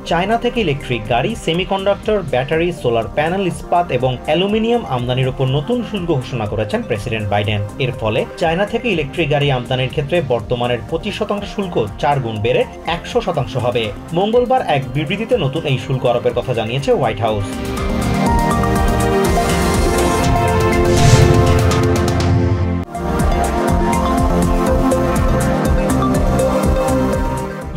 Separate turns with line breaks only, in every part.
China থেকে electric গাড়ি, semiconductor, battery, solar panel, ইস্পাত এবং অ্যালুমিনিয়াম আমদানির উপর নতুন শুল্ক ঘোষণা করেছেন প্রেসিডেন্ট বাইডেন। এর ফলে চায়না থেকে ইলেকট্রিক গাড়ি আমদানির ক্ষেত্রে বর্তমানের 25% শুল্ক 4 গুণ বেড়ে 100% হবে। মঙ্গলবার এক বিবৃতিতে নতুন এই শুল্ক আরোপের কথা জানিয়েছে হোয়াইট হাউস।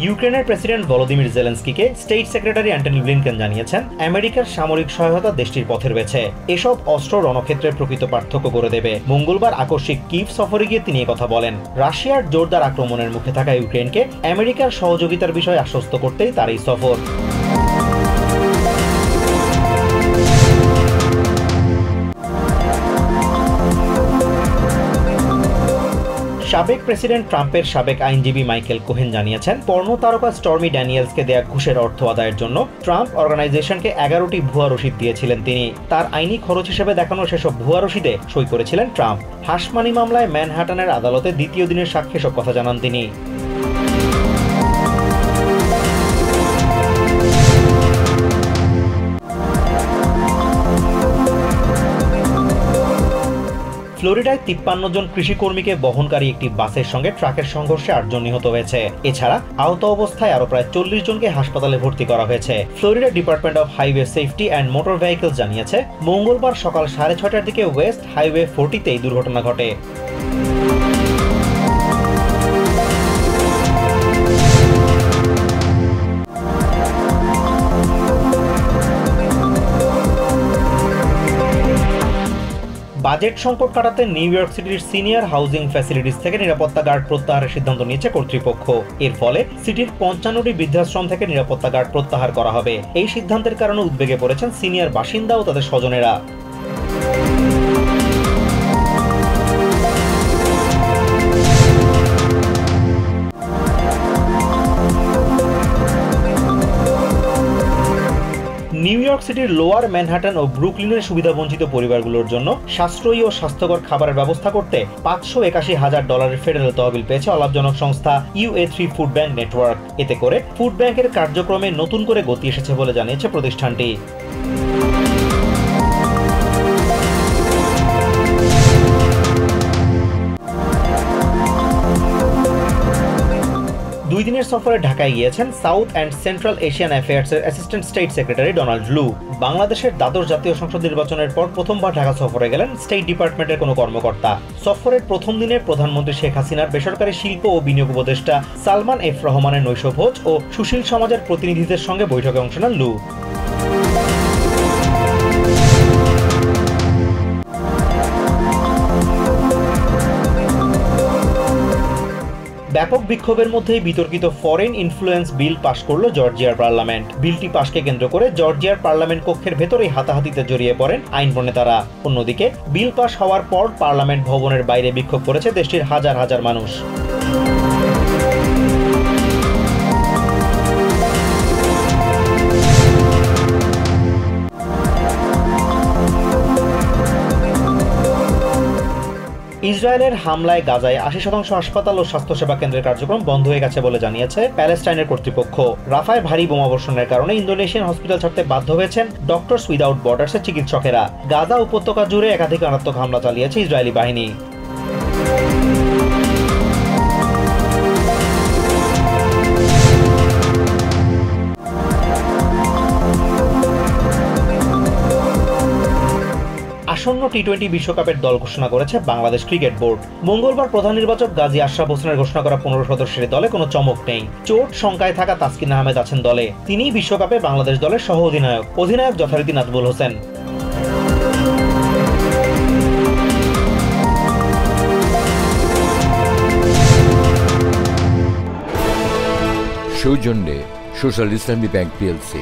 ইউক্রেনের প্রেসিডেন্ট ভলোদিমির জেলেন্সকিকে স্টেট সেক্রেটারি অ্যান্টনি ব্লিনকেন জানিয়েছেন, আমেরিকার সামরিক সহায়তা দেশটির পথে রয়েছে। এসব অস্ত্র রণক্ষেত্রের প্রকৃত পার্থক্য করে দেবে। মঙ্গলবার আকস্মিক কিভ সফরে গিয়ে তিনি কথা বলেন। রাশিয়ার জোরদার আক্রমণের মুখে থাকা ইউক্রেনকে আমেরিকার সহযোগিতার বিষয়ে আশ্বস্ত করতেই তার এই সফর। সাবেক প্রেসিডেন্ট ট্রাম্পের সাবেক আইনজীবী মাইকেল কোহেন জানিয়েছেন, পর্নো তারকা স্টর্মি ড্যানিয়েলসকে দেয়া ঘুষের অর্থ আদায়ের জন্য ট্রাম্প অর্গানাইজেশনকে 11টি ভুয়া রসিদ দিয়েছিলেন তিনি। তার আইনি খরচ হিসেবে দেখানো সেসব ভুয়া রসিদে সই করেছিলেন ট্রাম্প। হাসমানি মামলায় ম্যানহাটানের আদালতে দ্বিতীয় দিনের সাক্ষ্যে সব কথা জানান তিনি। ফ্লোরিডায় 53 জন কৃষিকর্মীকে বহনকারী একটি বাসের সঙ্গে ট্রাকের সংঘর্ষে 8 জন নিহত হয়েছে। এছাড়া আহত অবস্থায় আরো প্রায় 40 জনকে হাসপাতালে ভর্তি করা হয়েছে। Florida department of highway safety and motor vehicles জানিয়েছে, মঙ্গলবার সকাল 6:30টার দিকে ওয়েস্ট হাইওয়ে 40তে এই দুর্ঘটনা ঘটে। বাজেট সংকট কাটাতে নিউ ইয়র্ক সিটির সিনিয়র হাউজিং ফ্যাসিলিটিস থেকে নিরাপত্তা গার্ড প্রত্যাহারের সিদ্ধান্ত নিয়েছে কর্তৃপক্ষ। এর ফলে সিটির 55টি বৃদ্ধাশ্রম থেকে নিরাপত্তা গার্ড প্রত্যাহার করা হবে। এই সিদ্ধান্তের কারণে উদ্বেগে পড়েছেন সিনিয়র বাসিন্দা ও তাদের স্বজনেরা। নিউ ইয়র্ক সিটির লোয়ার ম্যানহাটন ও ব্রুকলিনের সুবিধাবঞ্চিত পরিবারগুলোর জন্য সাশ্রয়ী ও স্বাস্থ্যকর খাবারের ব্যবস্থা করতে $581,000 ফেডারেল তহবিল পেয়েছে অলাভজনক সংস্থা UA3 ফুড ব্যাংক নেটওয়ার্ক। এতে করে ফুড ব্যাংকের কার্যক্রমে নতুন করে গতি এসেছে বলে জানিয়েছে প্রতিষ্ঠানটি। দুই দিনের সফরে ঢাকায় গিয়েছেন সাউথ অ্যান্ড সেন্ট্রাল এশিয়ান অ্যাফেয়ার্সের assistant state secretary Donald Lu. বাংলাদেশের দ্বাদশ জাতীয় সংসদ নির্বাচনের পর প্রথমবার ঢাকা সফরে গেলেন স্টেট ডিপার্টমেন্টের কোনো কর্মকর্তা। সফরের প্রথম দিনে প্রধানমন্ত্রী শেখ হাসিনার বেসরকারি শিল্প ও বিনিয়োগ উপদেষ্টা সালমান এফ রহমানের নৈশভোজ ও সুশীল সমাজের প্রতিনিধিদের সঙ্গে বৈঠকে অংশ নেন লু। ব্যাপক বিক্ষোভের মধ্যেই বিতর্কিত ফরেন ইনফ্লুয়েন্স বিল পাশ করল জর্জিয়ার পার্লামেন্ট। বিলটি পাশকে কেন্দ্র করে জর্জিয়ার পার্লামেন্ট কক্ষের ভেতরেই হাতাহাতিতে জড়িয়ে পড়েন আইন প্রণেতারা। অন্যদিকে বিল পাশ হওয়ার পর পার্লামেন্ট ভবনের বাইরে বিক্ষোভ করেছে দেশটির হাজার হাজার মানুষ। ইসরায়েলের হামলায় গাজায় 80% হাসপাতাল ও স্বাস্থ্যসেবা কেন্দ্রের কার্যক্রম বন্ধ হয়ে গেছে বলে জানিয়েছে প্যালেস্টাইনের কর্তৃপক্ষ। রাফায় ভারী বোমাবর্ষণের কারণে ইন্দোনেশিয়ান হসপিটাল ছাড়তে বাধ্য হয়েছেন ডক্টরস উইদাউট বর্ডার্সের চিকিৎসকেরা। গাজা উপত্যকা জুড়ে একাধিক মারাত্মক হামলা চালিয়েছে ইসরায়েলি বাহিনী। আসন্ন টি-20 বিশ্বকাপের দল ঘোষণা করেছে বাংলাদেশ ক্রিকেট বোর্ড। মঙ্গলবার প্রধান নির্বাচক গাজী আশরাফ হোসেনের ঘোষণা করা 15 সদস্যের দলে কোনো চমক নেই। চোট শঙ্কায় থাকা তাসকিন আহমেদ আছেন দলে। তিনিই বিশ্বকাপে বাংলাদেশ দলের সহ অধিনায়ক। অধিনায়ক যথারীতি নাজবুল হোসেন।
সৌজন্যে সোশ্যাল ইসলামী ব্যাংক PLC।